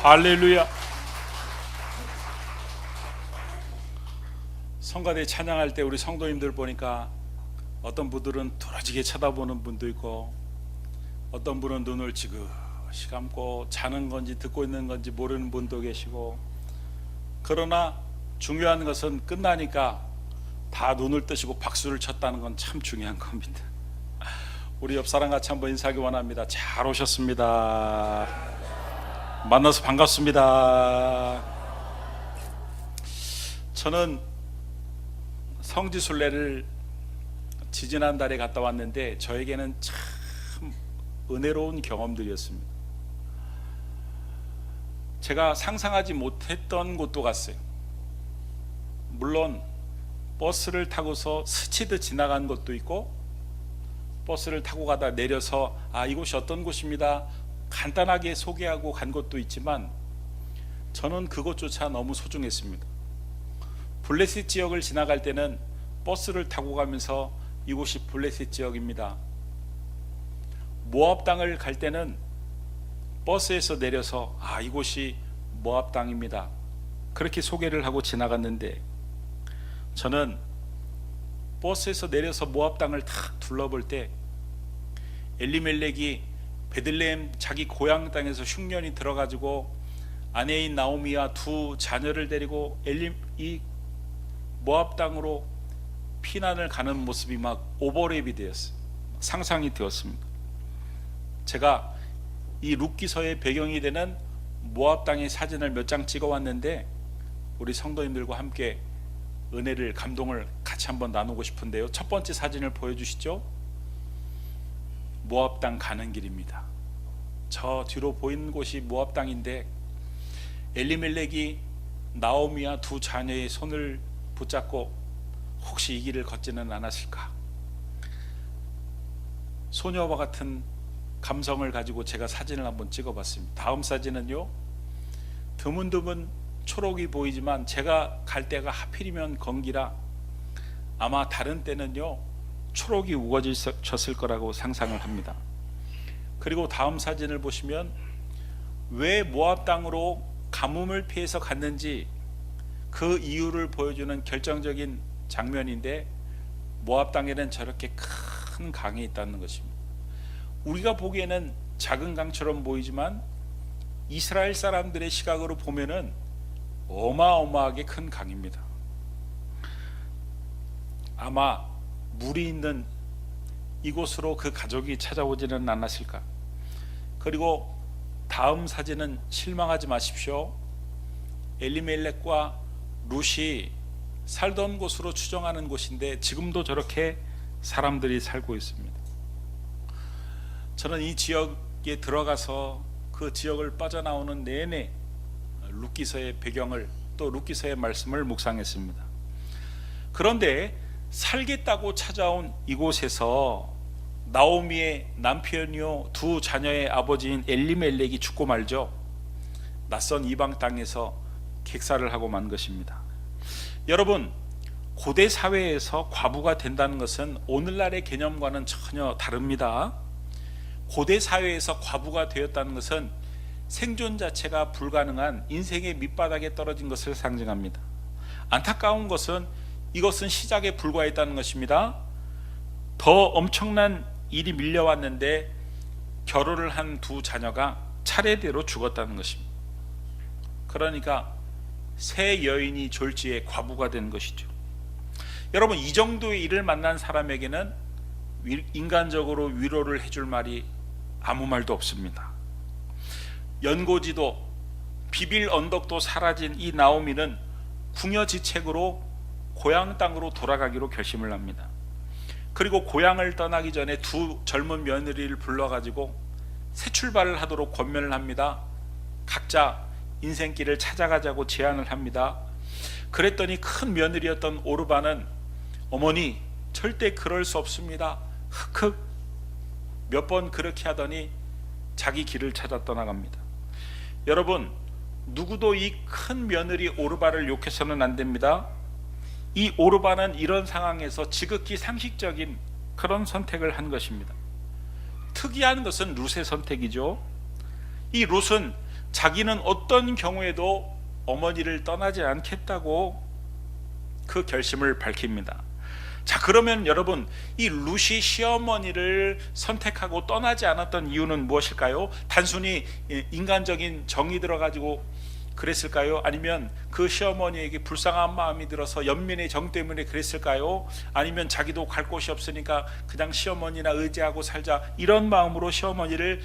할렐루야. 성가대 찬양할 때 우리 성도님들 보니까 어떤 분들은 뚫어지게 쳐다보는 분도 있고, 어떤 분은 눈을 지그시 감고 자는 건지 듣고 있는 건지 모르는 분도 계시고, 그러나 중요한 것은 끝나니까 다 눈을 뜨시고 박수를 쳤다는 건 참 중요한 겁니다. 우리 옆 사람 같이 한번 인사하기 원합니다. 잘 오셨습니다. 만나서 반갑습니다. 저는 성지순례를 지지난달에 갔다 왔는데 저에게는 참 은혜로운 경험들이었습니다. 제가 상상하지 못했던 곳도 갔어요. 물론 버스를 타고서 스치듯 지나간 곳도 있고, 버스를 타고 가다 내려서 이곳이 어떤 곳입니다 간단하게 소개하고 간 곳도 있지만, 저는 그곳조차 너무 소중했습니다. 블레셋 지역을 지나갈 때는 버스를 타고 가면서 이곳이 블레셋 지역입니다. 모압 땅을 갈 때는 버스에서 내려서 이곳이 모압 땅입니다. 그렇게 소개를 하고 지나갔는데, 저는 버스에서 내려서 모압 땅을 탁 둘러볼 때 엘리멜렉이 베들레헴 자기 고향 땅에서 흉년이 들어가지고 아내인 나오미와 두 자녀를 데리고 이 모압 땅으로 피난을 가는 모습이 막 오버랩이 되었어요. 상상이 되었습니다. 제가 이 룻기서의 배경이 되는 모압 땅의 사진을 몇 장 찍어 왔는데, 우리 성도님들과 함께 은혜를, 감동을 같이 한번 나누고 싶은데요. 첫 번째 사진을 보여주시죠. 모압 땅 가는 길입니다. 저 뒤로 보이는 곳이 모압 땅인데, 엘리멜렉이 나오미와 두 자녀의 손을 붙잡고 혹시 이 길을 걷지는 않았을까, 소녀와 같은 감성을 가지고 제가 사진을 한번 찍어봤습니다. 다음 사진은요, 드문드문 초록이 보이지만 제가 갈 때가 하필이면 건기라 아마 다른 때는요 초록이 우거졌을 거라고 상상을 합니다. 그리고 다음 사진을 보시면 왜 모압 땅으로 가뭄을 피해서 갔는지 그 이유를 보여주는 결정적인 장면인데, 모압 땅에는 저렇게 큰 강이 있다는 것입니다. 우리가 보기에는 작은 강처럼 보이지만 이스라엘 사람들의 시각으로 보면은 어마어마하게 큰 강입니다. 아마 물이 있는 이곳으로 그 가족이 찾아오지는 않았을까. 그리고 다음 사진은 실망하지 마십시오. 엘리멜렉과 룻이 살던 곳으로 추정하는 곳인데 지금도 저렇게 사람들이 살고 있습니다. 저는 이 지역에 들어가서 그 지역을 빠져나오는 내내 룻기서의 배경을, 또 룻기서의 말씀을 묵상했습니다. 그런데 살겠다고 찾아온 이곳에서 나오미의 남편이요 두 자녀의 아버지인 엘리멜렉이 죽고 말죠. 낯선 이방 땅에서 객사를 하고 만 것입니다. 여러분, 고대 사회에서 과부가 된다는 것은 오늘날의 개념과는 전혀 다릅니다. 고대 사회에서 과부가 되었다는 것은 생존 자체가 불가능한 인생의 밑바닥에 떨어진 것을 상징합니다. 안타까운 것은 이것은 시작에 불과했다는 것입니다. 더 엄청난 일이 밀려왔는데 결혼을 한 두 자녀가 차례대로 죽었다는 것입니다. 그러니까 새 여인이 졸지에 과부가 된 것이죠. 여러분, 이 정도의 일을 만난 사람에게는 인간적으로 위로를 해줄 말이 아무 말도 없습니다. 연고지도 비빌 언덕도 사라진 이 나오미는 궁여지책으로 고향 땅으로 돌아가기로 결심을 합니다. 그리고 고향을 떠나기 전에 두 젊은 며느리를 불러가지고 새 출발을 하도록 권면을 합니다. 각자 인생길을 찾아가자고 제안을 합니다. 그랬더니 큰 며느리였던 오르바는 어머니 절대 그럴 수 없습니다, 흑흑 몇 번 그렇게 하더니 자기 길을 찾아 떠나갑니다. 여러분, 누구도 이 큰 며느리 오르바를 욕해서는 안 됩니다. 이 오르바는 이런 상황에서 지극히 상식적인 그런 선택을 한 것입니다. 특이한 것은 룻의 선택이죠. 이 룻은 자기는 어떤 경우에도 어머니를 떠나지 않겠다고 그 결심을 밝힙니다. 자, 그러면 여러분, 이 룻이 시어머니를 선택하고 떠나지 않았던 이유는 무엇일까요? 단순히 인간적인 정이 들어가지고 그랬을까요? 아니면 그 시어머니에게 불쌍한 마음이 들어서 연민의 정 때문에 그랬을까요? 아니면 자기도 갈 곳이 없으니까 그냥 시어머니나 의지하고 살자, 이런 마음으로 시어머니를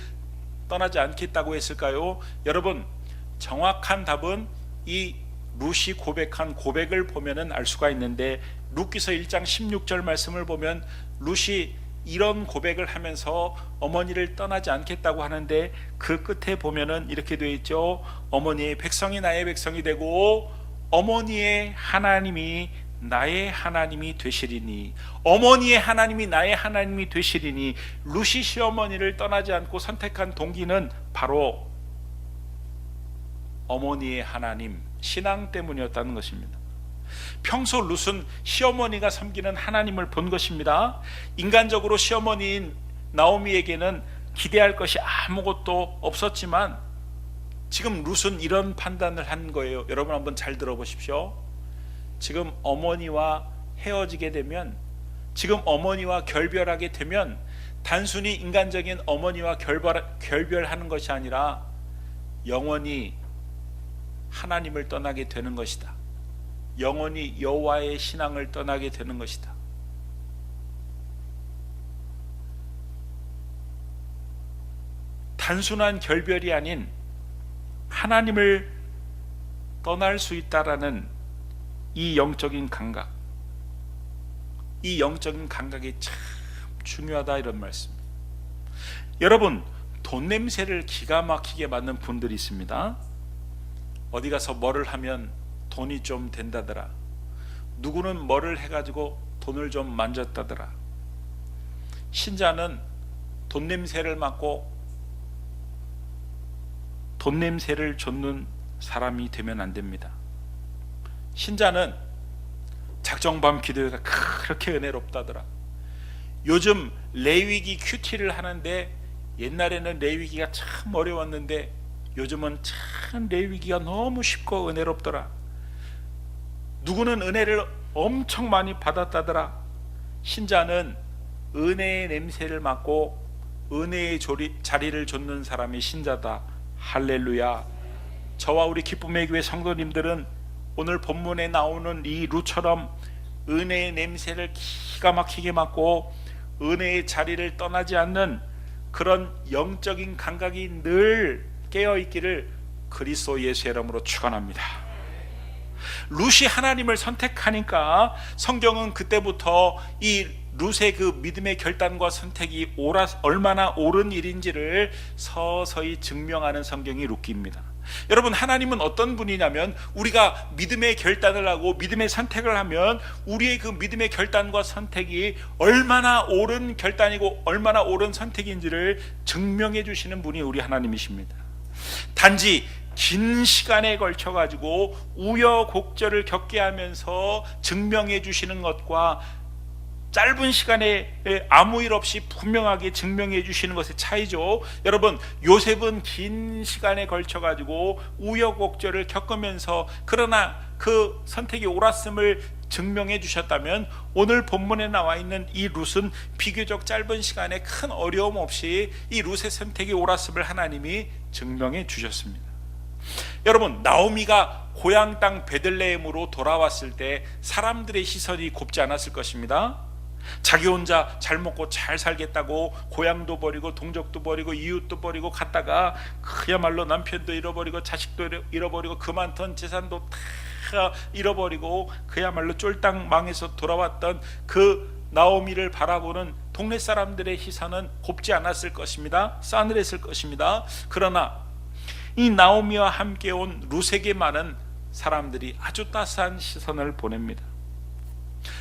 떠나지 않겠다고 했을까요? 여러분, 정확한 답은 이 룻이 고백한 고백을 보면은 알 수가 있는데, 룻기서 1장 16절 말씀을 보면 룻이 이런 고백을 하면서 어머니를 떠나지 않겠다고 하는데, 그 끝에 보면은 이렇게 되어 있죠. 어머니의 백성이 나의 백성이 되고 어머니의 하나님이 나의 하나님이 되시리니, 어머니의 하나님이 나의 하나님이 되시리니. 룻이 시어머니를 떠나지 않고 선택한 동기는 바로 어머니의 하나님, 신앙 때문이었다는 것입니다. 평소 룻은 시어머니가 섬기는 하나님을 본 것입니다. 인간적으로 시어머니인 나오미에게는 기대할 것이 아무것도 없었지만 지금 룻은 이런 판단을 한 거예요. 여러분 한번 잘 들어보십시오. 지금 어머니와 헤어지게 되면, 지금 어머니와 결별하게 되면 단순히 인간적인 어머니와 결별하는 것이 아니라 영원히 하나님을 떠나게 되는 것이다. 영원히 여호와의 신앙을 떠나게 되는 것이다. 단순한 결별이 아닌 하나님을 떠날 수 있다라는 이 영적인 감각, 이 영적인 감각이 참 중요하다, 이런 말씀. 여러분, 돈 냄새를 기가 막히게 맡는 분들이 있습니다. 어디 가서 뭐를 하면 돈이 좀 된다더라, 누구는 뭐를 해가지고 돈을 좀 만졌다더라. 신자는 돈 냄새를 맡고 돈 냄새를 쫓는 사람이 되면 안 됩니다. 신자는 작정밤 기도회가 그렇게 은혜롭다더라. 요즘 레위기 큐티를 하는데 옛날에는 레위기가 참 어려웠는데 요즘은 참 레위기가 너무 쉽고 은혜롭더라. 누구는 은혜를 엄청 많이 받았다더라. 신자는 은혜의 냄새를 맡고 은혜의 자리를 좇는 사람이 신자다. 할렐루야. 저와 우리 기쁨의 교회 성도님들은 오늘 본문에 나오는 이 룻처럼 은혜의 냄새를 기가 막히게 맡고 은혜의 자리를 떠나지 않는 그런 영적인 감각이 늘 깨어있기를 그리스도 예수의 이름으로 축원합니다. 룻이 하나님을 선택하니까 성경은 그때부터 이 룻의 그 믿음의 결단과 선택이 얼마나 옳은 일인지를 서서히 증명하는 성경이 룻기입니다. 여러분, 하나님은 어떤 분이냐면, 우리가 믿음의 결단을 하고 믿음의 선택을 하면 우리의 그 믿음의 결단과 선택이 얼마나 옳은 결단이고 얼마나 옳은 선택인지를 증명해 주시는 분이 우리 하나님이십니다. 단지 긴 시간에 걸쳐 가지고 우여곡절을 겪게 하면서 증명해 주시는 것과 짧은 시간에 아무 일 없이 분명하게 증명해 주시는 것의 차이죠. 여러분, 요셉은 긴 시간에 걸쳐 가지고 우여곡절을 겪으면서 그러나 그 선택이 옳았음을 증명해 주셨다면, 오늘 본문에 나와 있는 이 룻은 비교적 짧은 시간에 큰 어려움 없이 이 룻의 선택이 옳았음을 하나님이 증명해 주셨습니다. 여러분, 나오미가 고향 땅 베들레헴으로 돌아왔을 때 사람들의 시선이 곱지 않았을 것입니다. 자기 혼자 잘 먹고 잘 살겠다고 고향도 버리고 동족도 버리고 이웃도 버리고 갔다가 그야말로 남편도 잃어버리고 자식도 잃어버리고 그 많던 재산도 다 잃어버리고 그야말로 쫄딱 망해서 돌아왔던 그 나오미를 바라보는 동네 사람들의 시선은 곱지 않았을 것입니다. 싸늘했을 것입니다. 그러나 이 나오미와 함께 온 룻에게만은 사람들이 아주 따스한 시선을 보냅니다.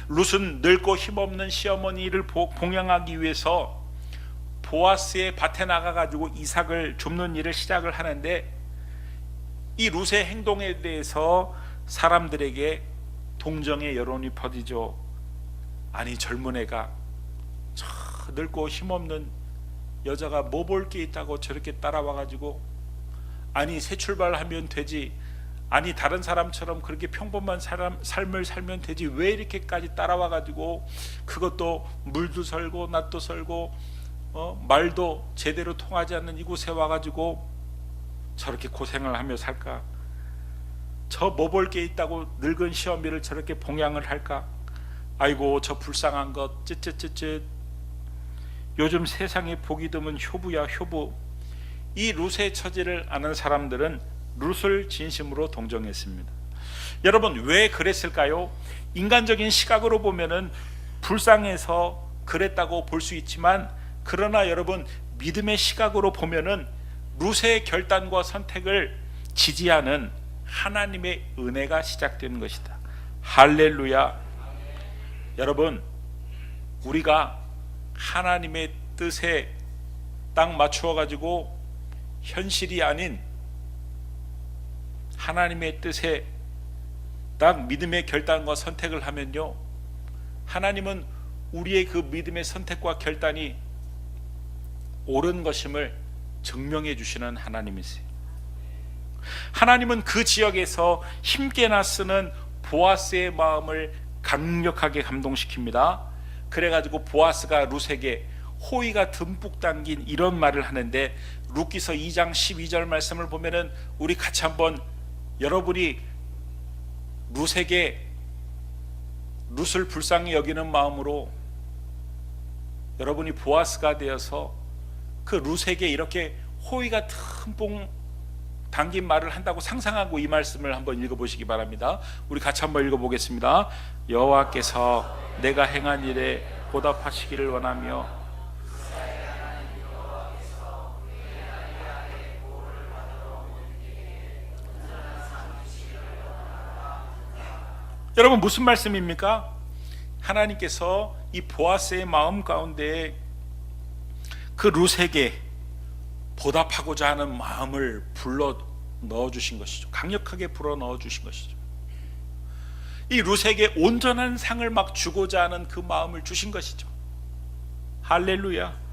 룻은 늙고 힘없는 시어머니를 봉양하기 위해서 보아스의 밭에 나가가지고 이삭을 줍는 일을 시작을 하는데, 이 룻의 행동에 대해서 사람들에게 동정의 여론이 퍼지죠. 아니, 젊은 애가 저 늙고 힘없는 여자가 뭐 볼 게 있다고 저렇게 따라와가지고, 아니 새 출발하면 되지, 아니 다른 사람처럼 그렇게 평범한 삶을 살면 되지, 왜 이렇게까지 따라와 가지고 그것도 물도 설고 낫도 설고 말도 제대로 통하지 않는 이곳에 와 가지고 저렇게 고생을 하며 살까? 저 뭐 볼 게 있다고 늙은 시어미를 저렇게 봉양을 할까? 아이고 저 불쌍한 것 쯧쯧쯧쯧. 요즘 세상에 보기 드문 효부야 효부. 이 룻의 처지를 아는 사람들은 룻을 진심으로 동정했습니다. 여러분 왜 그랬을까요? 인간적인 시각으로 보면은 불쌍해서 그랬다고 볼 수 있지만, 그러나 여러분 믿음의 시각으로 보면은 룻의 결단과 선택을 지지하는 하나님의 은혜가 시작되는 것이다. 할렐루야. 여러분 우리가 하나님의 뜻에 딱 맞추어 가지고 현실이 아닌 하나님의 뜻에 딱 믿음의 결단과 선택을 하면요, 하나님은 우리의 그 믿음의 선택과 결단이 옳은 것임을 증명해 주시는 하나님이세요. 하나님은 그 지역에서 힘께나 쓰는 보아스의 마음을 강력하게 감동시킵니다. 그래가지고 보아스가 룻에게 호의가 듬뿍 담긴 이런 말을 하는데, 룻기서 2장 12절 말씀을 보면은 우리 같이 한번, 여러분이 룻에게 룻을 불쌍히 여기는 마음으로 여러분이 보아스가 되어서 그 룻에게 이렇게 호의가 듬뿍 담긴 말을 한다고 상상하고 이 말씀을 한번 읽어보시기 바랍니다. 우리 같이 한번 읽어보겠습니다. 여호와께서 내가 행한 일에 보답하시기를 원하며 여러분 무슨 말씀입니까? 하나님께서 이 보아스의 마음 가운데 그 룻에게 보답하고자 하는 마음을 불러 넣어주신 것이죠. 강력하게 불어 넣어주신 것이죠. 이 룻에게 온전한 상을 막 주고자 하는 그 마음을 주신 것이죠. 할렐루야.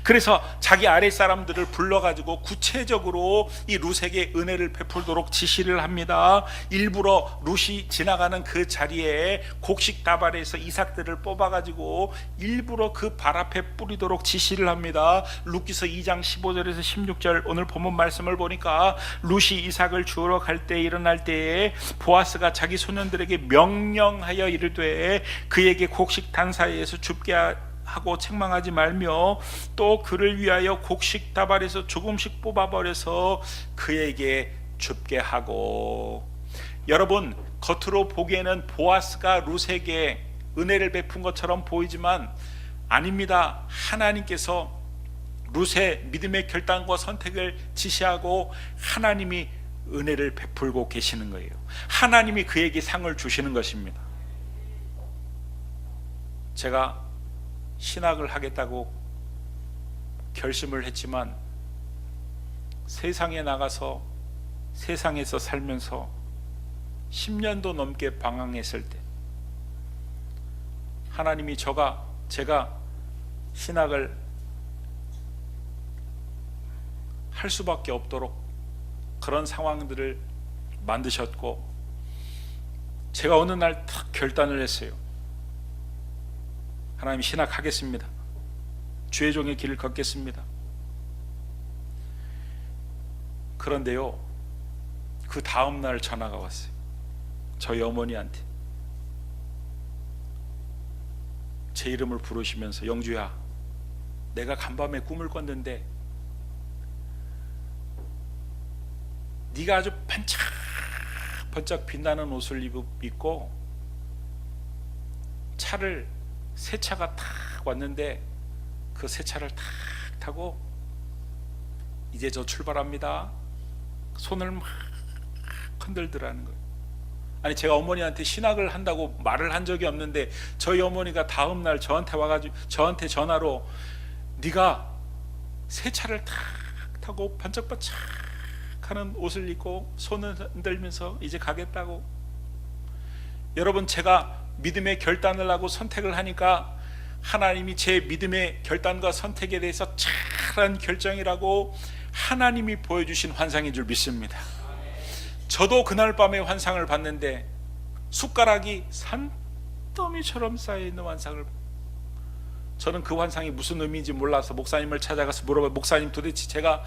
그래서 자기 아랫사람들을 불러가지고 구체적으로 이 룻에게 은혜를 베풀도록 지시를 합니다. 일부러 룻이 지나가는 그 자리에 곡식 다발에서 이삭들을 뽑아가지고 일부러 그 발 앞에 뿌리도록 지시를 합니다. 룻기서 2장 15절에서 16절 오늘 본문 말씀을 보니까 룻이 이삭을 주우러 갈 때 일어날 때에 보아스가 자기 소년들에게 명령하여 이르되 그에게 곡식 단 사이에서 줍게 하고 책망하지 말며 또 그를 위하여 곡식 다발에서 조금씩 뽑아버려서 그에게 줍게 하고. 여러분 겉으로 보기에는 보아스가 룻에게 은혜를 베푼 것처럼 보이지만 아닙니다. 하나님께서 룻의 믿음의 결단과 선택을 지시하고 하나님이 은혜를 베풀고 계시는 거예요. 하나님이 그에게 상을 주시는 것입니다. 제가 신학을 하겠다고 결심을 했지만 세상에 나가서 세상에서 살면서 10년도 넘게 방황했을 때 하나님이 제가 신학을 할 수밖에 없도록 그런 상황들을 만드셨고, 제가 어느 날 탁 결단을 했어요. 하나님 신학하겠습니다. 주의 종의 길을 걷겠습니다. 그런데요, 그 다음 날 전화가 왔어요. 저희 어머니한테 제 이름을 부르시면서 영주야, 내가 간밤에 꿈을 꿨는데 네가 아주 반짝반짝 빛나는 옷을 입고 새 차가 탁 왔는데 그 새 차를 탁 타고 이제 저 출발합니다. 손을 막 흔들더라는 거예요. 아니 제가 어머니한테 신학을 한다고 말을 한 적이 없는데 저희 어머니가 다음 날 저한테 와가지고 저한테 전화로 네가 새 차를 탁 타고 반짝반짝하는 옷을 입고 손을 흔들면서 이제 가겠다고. 여러분 제가 믿음의 결단을 하고 선택을 하니까 하나님이 제 믿음의 결단과 선택에 대해서 잘 잘한 결정이라고 하나님이 보여주신 환상인 줄 믿습니다. 저도 그날 밤에 환상을 봤는데 숟가락이 산더미처럼 쌓여있는 환상을, 저는 그 환상이 무슨 의미인지 몰라서 목사님을 찾아가서 물어봐, 목사님 도대체 제가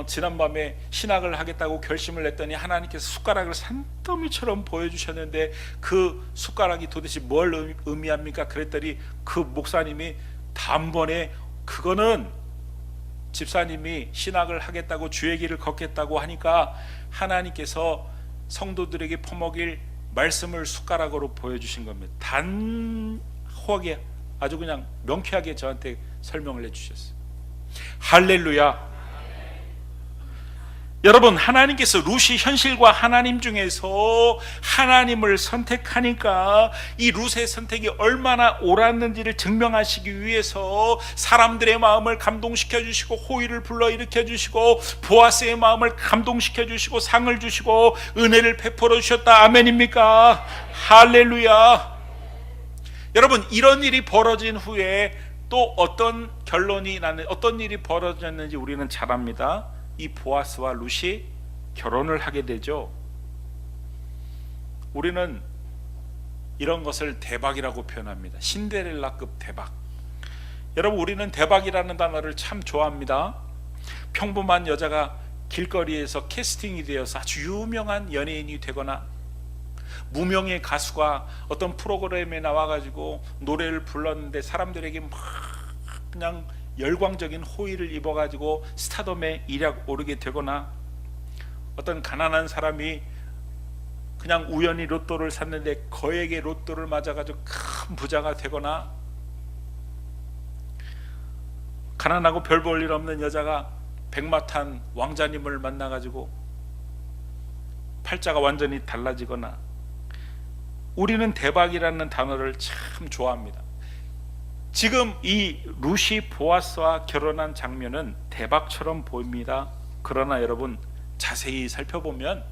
지난밤에 신학을 하겠다고 결심을 했더니 하나님께서 숟가락을 산더미처럼 보여주셨는데 그 숟가락이 도대체 뭘 의미합니까? 그랬더니 그 목사님이 단번에 그거는 집사님이 신학을 하겠다고 주의 길을 걷겠다고 하니까 하나님께서 성도들에게 퍼먹일 말씀을 숟가락으로 보여주신 겁니다. 단호하게 아주 그냥 명쾌하게 저한테 설명을 해주셨어요. 할렐루야. 여러분, 하나님께서 룻이 현실과 하나님 중에서 하나님을 선택하니까 이 룻의 선택이 얼마나 옳았는지를 증명하시기 위해서 사람들의 마음을 감동시켜 주시고 호의를 불러일으켜 주시고 보아스의 마음을 감동시켜 주시고 상을 주시고 은혜를 베풀어 주셨다. 아멘입니까? 할렐루야. 여러분, 이런 일이 벌어진 후에 또 어떤 결론이 나는, 어떤 일이 벌어졌는지 우리는 잘 압니다. 이 보아스와 룻이 결혼을 하게 되죠. 우리는 이런 것을 대박이라고 표현합니다. 신데렐라급 대박. 여러분, 우리는 대박이라는 단어를 참 좋아합니다. 평범한 여자가 길거리에서 캐스팅이 되어서 아주 유명한 연예인이 되거나 무명의 가수가 어떤 프로그램에 나와가지고 노래를 불렀는데 사람들에게 막 그냥 열광적인 호의를 입어가지고 스타덤에 이락 오르게 되거나, 어떤 가난한 사람이 그냥 우연히 로또를 샀는데 거액의 로또를 맞아가지고 큰 부자가 되거나, 가난하고 별 볼 일 없는 여자가 백마탄 왕자님을 만나가지고 팔자가 완전히 달라지거나, 우리는 대박이라는 단어를 참 좋아합니다. 지금 이 룻이 보아스와 결혼한 장면은 대박처럼 보입니다. 그러나 여러분, 자세히 살펴보면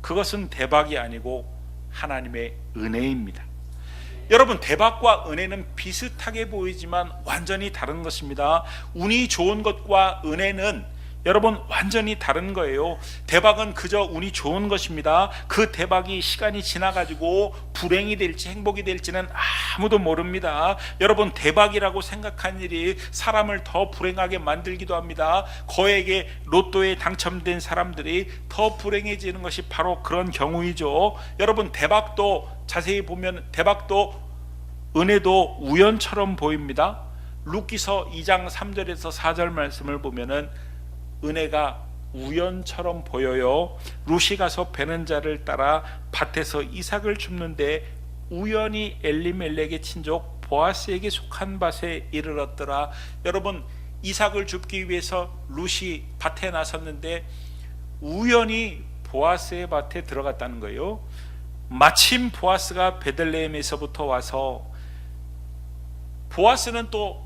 그것은 대박이 아니고 하나님의 은혜입니다. 여러분, 대박과 은혜는 비슷하게 보이지만 완전히 다른 것입니다. 운이 좋은 것과 은혜는 여러분 완전히 다른 거예요. 대박은 그저 운이 좋은 것입니다. 그 대박이 시간이 지나가지고 불행이 될지 행복이 될지는 아무도 모릅니다. 여러분, 대박이라고 생각한 일이 사람을 더 불행하게 만들기도 합니다. 거액의 로또에 당첨된 사람들이 더 불행해지는 것이 바로 그런 경우이죠. 여러분, 대박도 자세히 보면 대박도 은혜도 우연처럼 보입니다. 룻기서 2장 3절에서 4절 말씀을 보면은 은혜가 우연처럼 보여요. 룻이 가서 베는 자를 따라 밭에서 이삭을 줍는데 우연히 엘리멜렉의 친족 보아스에게 속한 밭에 이르렀더라. 여러분, 이삭을 줍기 위해서 룻이 밭에 나섰는데 우연히 보아스의 밭에 들어갔다는 거예요. 마침 보아스가 베들레헴에서부터 와서, 보아스는 또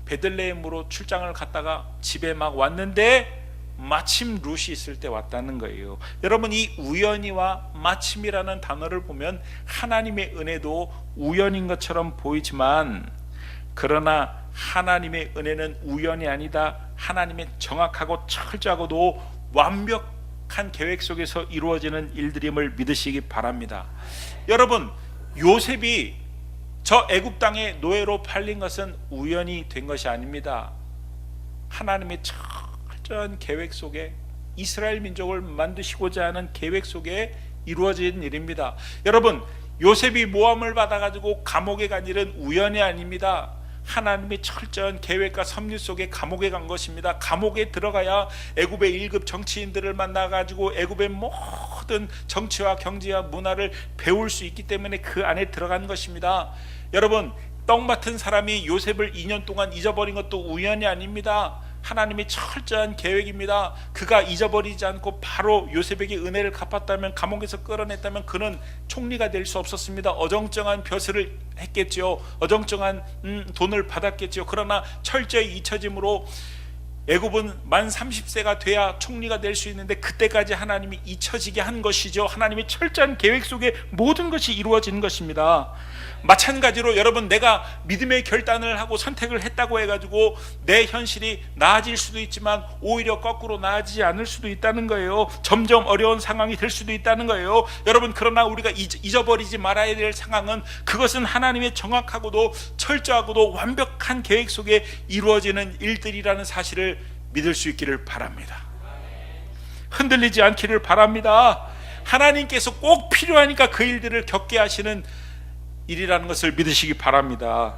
베들레헴으로 출장을 갔다가 집에 막 왔는데 마침 룻이 있을 때 왔다는 거예요. 여러분, 이 우연히와 마침이라는 단어를 보면 하나님의 은혜도 우연인 것처럼 보이지만, 그러나 하나님의 은혜는 우연이 아니다. 하나님의 정확하고 철저하고도 완벽한 계획 속에서 이루어지는 일들임을 믿으시기 바랍니다. 여러분, 요셉이 저 애굽 땅에 노예로 팔린 것은 우연히 된 것이 아닙니다. 하나님의 철저한 계획 속에, 이스라엘 민족을 만드시고자 하는 계획 속에 이루어진 일입니다. 여러분, 요셉이 모함을 받아가지고 감옥에 간 일은 우연이 아닙니다. 하나님의 철저한 계획과 섭리 속에 감옥에 간 것입니다. 감옥에 들어가야 애굽의 1급 정치인들을 만나가지고 애굽의 모든 정치와 경제와 문화를 배울 수 있기 때문에 그 안에 들어간 것입니다. 여러분, 떡 맡은 사람이 요셉을 2년 동안 잊어버린 것도 우연이 아닙니다. 하나님의 철저한 계획입니다. 그가 잊어버리지 않고 바로 요셉에게 은혜를 갚았다면, 감옥에서 끌어냈다면 그는 총리가 될 수 없었습니다. 어정쩡한 벼슬을 했겠죠. 어정쩡한 돈을 받았겠죠. 그러나 철저히 잊혀짐으로 애굽은 만 30세가 돼야 총리가 될 수 있는데 그때까지 하나님이 잊혀지게 한 것이죠. 하나님의 철저한 계획 속에 모든 것이 이루어지는 것입니다. 마찬가지로 여러분, 내가 믿음의 결단을 하고 선택을 했다고 해가지고 내 현실이 나아질 수도 있지만 오히려 거꾸로 나아지지 않을 수도 있다는 거예요. 점점 어려운 상황이 될 수도 있다는 거예요. 여러분, 그러나 우리가 잊어버리지 말아야 될 상황은, 그것은 하나님의 정확하고도 철저하고도 완벽한 계획 속에 이루어지는 일들이라는 사실을 믿을 수 있기를 바랍니다. 흔들리지 않기를 바랍니다. 하나님께서 꼭 필요하니까 그 일들을 겪게 하시는 일이라는 것을 믿으시기 바랍니다.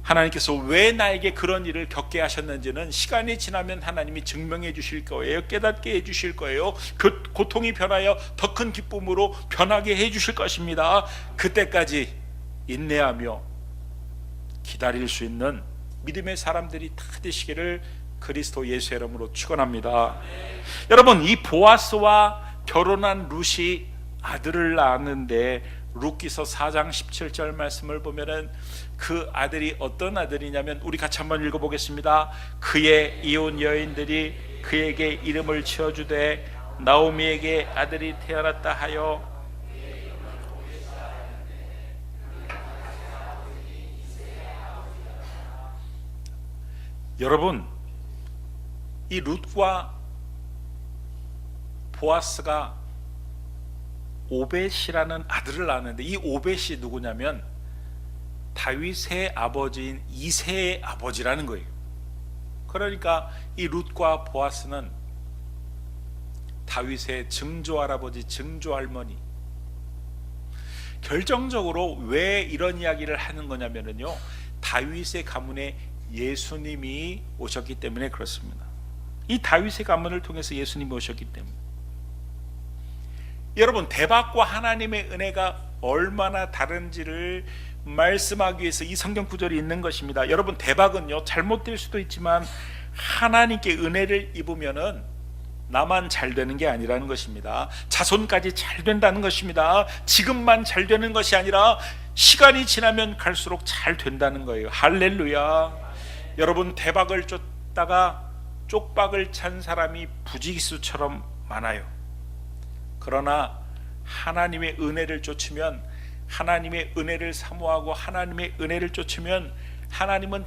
하나님께서 왜 나에게 그런 일을 겪게 하셨는지는 시간이 지나면 하나님이 증명해 주실 거예요. 깨닫게 해 주실 거예요. 그 고통이 변하여 더 큰 기쁨으로 변하게 해 주실 것입니다. 그때까지 인내하며 기다릴 수 있는 믿음의 사람들이 다 되시기를 그리스도 예수의 이름으로 축원합니다. 여러분, 이 보아스와 결혼한 룻이 아들을 낳았는데 룻기서 4장 17절 말씀을 보면은 그 아들이 어떤 아들이냐면, 우리 같이 한번 읽어보겠습니다. 그의 이혼 여인들이 그에게 이름을 지어주되 나오미에게 아들이 태어났다 하여 여러분, 이 룻과 보아스가 오벳이라는 아들을 낳았는데, 이 오벳이 누구냐면 다윗의 아버지인 이새의 아버지라는 거예요. 그러니까 이 룻과 보아스는 다윗의 증조할아버지, 증조할머니. 결정적으로 왜 이런 이야기를 하는 거냐면요, 다윗의 가문에 예수님이 오셨기 때문에 그렇습니다. 이 다윗의 가문을 통해서 예수님이 오셨기 때문에. 여러분, 대박과 하나님의 은혜가 얼마나 다른지를 말씀하기 위해서 이 성경 구절이 있는 것입니다. 여러분, 대박은요, 잘못될 수도 있지만 하나님께 은혜를 입으면은 나만 잘 되는 게 아니라는 것입니다. 자손까지 잘 된다는 것입니다. 지금만 잘 되는 것이 아니라 시간이 지나면 갈수록 잘 된다는 거예요. 할렐루야. 여러분, 대박을 쫓다가 쪽박을 찬 사람이 부지기수처럼 많아요. 그러나 하나님의 은혜를 쫓으면, 하나님의 은혜를 사모하고 하나님의 은혜를 쫓으면 하나님은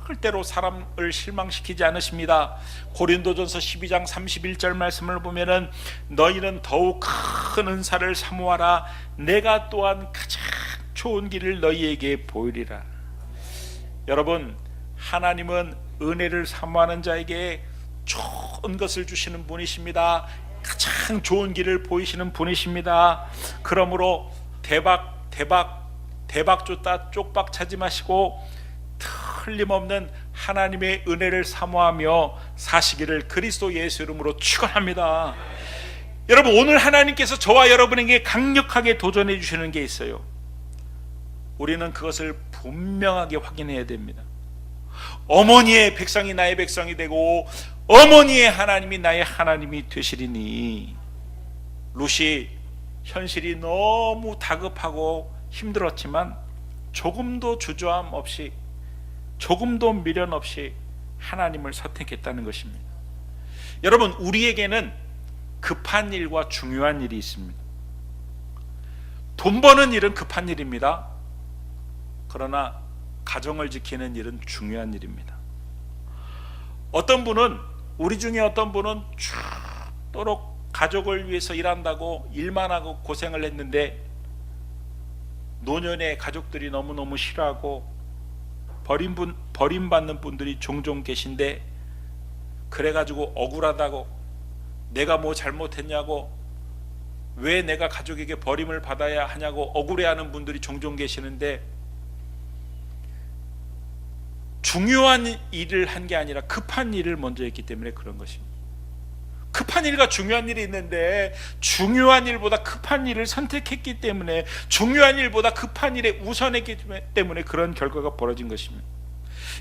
절대로 사람을 실망시키지 않으십니다. 고린도전서 12장 31절 말씀을 보면은 너희는 더욱 큰 은사를 사모하라. 내가 또한 가장 좋은 길을 너희에게 보이리라. 여러분, 하나님은 은혜를 사모하는 자에게 좋은 것을 주시는 분이십니다. 가장 좋은 길을 보이시는 분이십니다. 그러므로 대박 쫓다 쪽박 차지 마시고 틀림없는 하나님의 은혜를 사모하며 사시기를 그리스도 예수 이름으로 축원합니다. 여러분, 오늘 하나님께서 저와 여러분에게 강력하게 도전해 주시는 게 있어요. 우리는 그것을 분명하게 확인해야 됩니다. 어머니의 백성이 나의 백성이 되고 어머니의 하나님이 나의 하나님이 되시리니. 룻이 현실이 너무 다급하고 힘들었지만 조금도 주저함 없이, 조금도 미련 없이 하나님을 선택했다는 것입니다. 여러분, 우리에게는 급한 일과 중요한 일이 있습니다. 돈 버는 일은 급한 일입니다. 그러나 가정을 지키는 일은 중요한 일입니다. 어떤 분은, 우리 중에 어떤 분은 죽도록 가족을 위해서 일한다고 일만 하고 고생을 했는데 노년에 가족들이 너무너무 싫어하고 버림받는 분들이 종종 계신데, 그래가지고 억울하다고, 내가 뭐 잘못했냐고, 왜 내가 가족에게 버림을 받아야 하냐고 억울해하는 분들이 종종 계시는데, 중요한 일을 한 게 아니라 급한 일을 먼저 했기 때문에 그런 것입니다. 급한 일과 중요한 일이 있는데 중요한 일보다 급한 일을 선택했기 때문에, 중요한 일보다 급한 일에 우선했기 때문에 그런 결과가 벌어진 것입니다.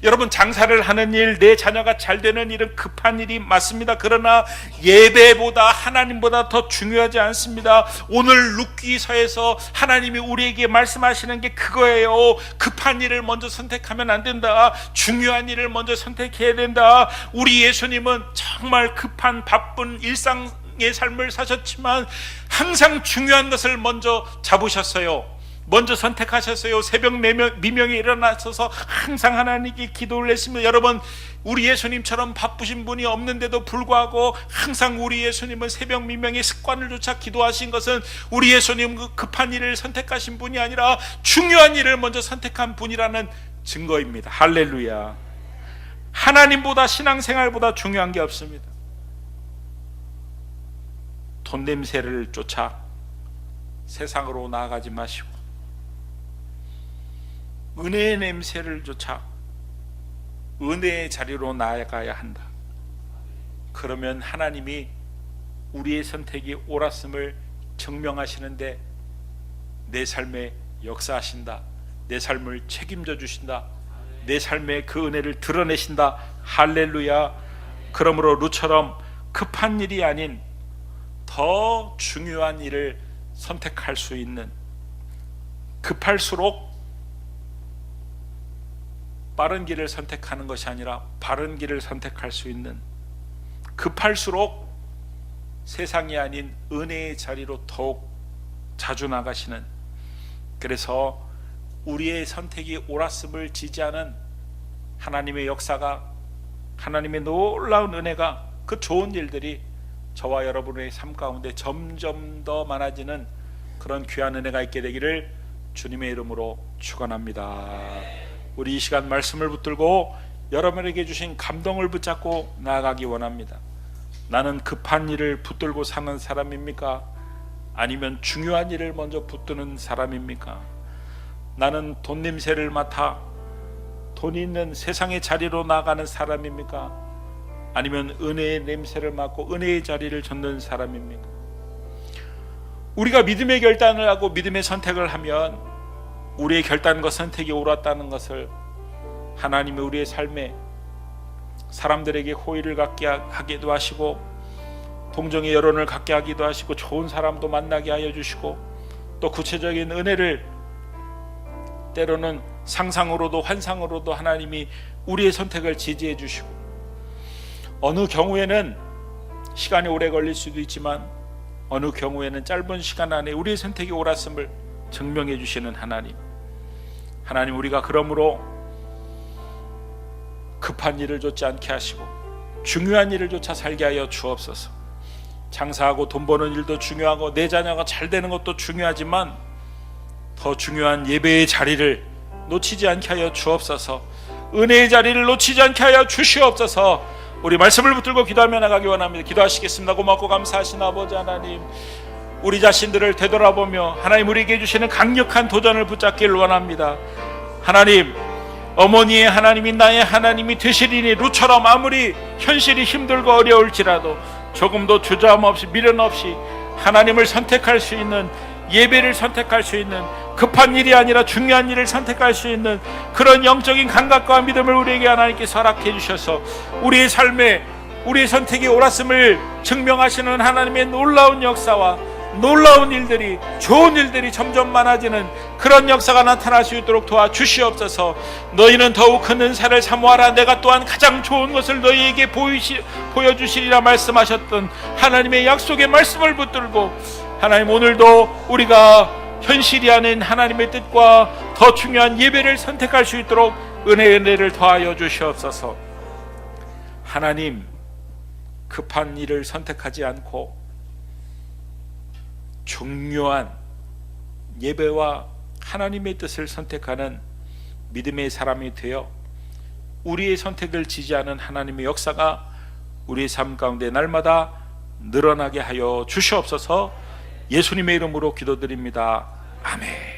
여러분, 장사를 하는 일, 내 자녀가 잘 되는 일은 급한 일이 맞습니다. 그러나 예배보다, 하나님보다 더 중요하지 않습니다. 오늘 룻기서에서 하나님이 우리에게 말씀하시는 게 그거예요. 급한 일을 먼저 선택하면 안 된다. 중요한 일을 먼저 선택해야 된다. 우리 예수님은 정말 급한 바쁜 일상의 삶을 사셨지만 항상 중요한 것을 먼저 잡으셨어요. 먼저 선택하셨어요. 새벽 미명에 일어나셔서 항상 하나님께 기도를 했습니다. 여러분, 우리 예수님처럼 바쁘신 분이 없는데도 불구하고 항상 우리 예수님은 새벽 미명의 습관을 조차 기도하신 것은 우리 예수님은 급한 일을 선택하신 분이 아니라 중요한 일을 먼저 선택한 분이라는 증거입니다. 할렐루야. 하나님보다, 신앙생활보다 중요한 게 없습니다. 돈 냄새를 쫓아 세상으로 나아가지 마시고 은혜의 냄새를 쫓아 은혜의 자리로 나아가야 한다. 그러면 하나님이 우리의 선택이 옳았음을 증명하시는데 내 삶에 역사하신다. 내 삶을 책임져 주신다. 내 삶에 그 은혜를 드러내신다. 할렐루야. 그러므로 룻처럼 급한 일이 아닌 더 중요한 일을 선택할 수 있는, 급할수록 빠른 길을 선택하는 것이 아니라 바른 길을 선택할 수 있는, 급할수록 세상이 아닌 은혜의 자리로 더욱 자주 나가시는, 그래서 우리의 선택이 옳았음을 지지하는 하나님의 역사가, 하나님의 놀라운 은혜가, 그 좋은 일들이 저와 여러분의 삶 가운데 점점 더 많아지는 그런 귀한 은혜가 있게 되기를 주님의 이름으로 축원합니다. 우리 이 시간 말씀을 붙들고 여러분에게 주신 감동을 붙잡고 나아가기 원합니다. 나는 급한 일을 붙들고 사는 사람입니까? 아니면 중요한 일을 먼저 붙드는 사람입니까? 나는 돈 냄새를 맡아 돈이 있는 세상의 자리로 나가는 사람입니까? 아니면 은혜의 냄새를 맡고 은혜의 자리를 젓는 사람입니까? 우리가 믿음의 결단을 하고 믿음의 선택을 하면 우리의 결단과 선택이 옳았다는 것을 하나님이 우리의 삶에 사람들에게 호의를 갖게 하기도 하시고 동정의 여론을 갖게 하기도 하시고 좋은 사람도 만나게 하여 주시고 또 구체적인 은혜를 때로는 상상으로도 환상으로도 하나님이 우리의 선택을 지지해 주시고 어느 경우에는 시간이 오래 걸릴 수도 있지만 어느 경우에는 짧은 시간 안에 우리의 선택이 옳았음을 증명해 주시는 하나님, 우리가 그러므로 급한 일을 쫓지 않게 하시고 중요한 일을 쫓아 살게 하여 주옵소서. 장사하고 돈 버는 일도 중요하고 내 자녀가 잘 되는 것도 중요하지만 더 중요한 예배의 자리를 놓치지 않게 하여 주옵소서. 은혜의 자리를 놓치지 않게 하여 주시옵소서. 우리 말씀을 붙들고 기도하며 나가기 원합니다. 기도하시겠습니다. 고맙고 감사하신 아버지 하나님, 우리 자신들을 되돌아보며 하나님 우리에게 주시는 강력한 도전을 붙잡기를 원합니다. 하나님, 어머니의 하나님이 나의 하나님이 되시리니 룻처럼 아무리 현실이 힘들고 어려울지라도 조금도 주저함 없이 미련 없이 하나님을 선택할 수 있는, 예배를 선택할 수 있는, 급한 일이 아니라 중요한 일을 선택할 수 있는 그런 영적인 감각과 믿음을 우리에게 하나님께서 허락해 주셔서 우리의 삶에 우리의 선택이 옳았음을 증명하시는 하나님의 놀라운 역사와 놀라운 일들이, 좋은 일들이 점점 많아지는 그런 역사가 나타날 수 있도록 도와주시옵소서. 너희는 더욱 큰 은사를 사모하라. 내가 또한 가장 좋은 것을 너희에게 보여주시리라 말씀하셨던 하나님의 약속의 말씀을 붙들고 하나님, 오늘도 우리가 현실이 아닌 하나님의 뜻과 더 중요한 예배를 선택할 수 있도록 은혜를 더하여 주시옵소서. 하나님, 급한 일을 선택하지 않고 중요한 예배와 하나님의 뜻을 선택하는 믿음의 사람이 되어 우리의 선택을 지지하는 하나님의 역사가 우리의 삶 가운데 날마다 늘어나게 하여 주시옵소서. 예수님의 이름으로 기도드립니다. 아멘.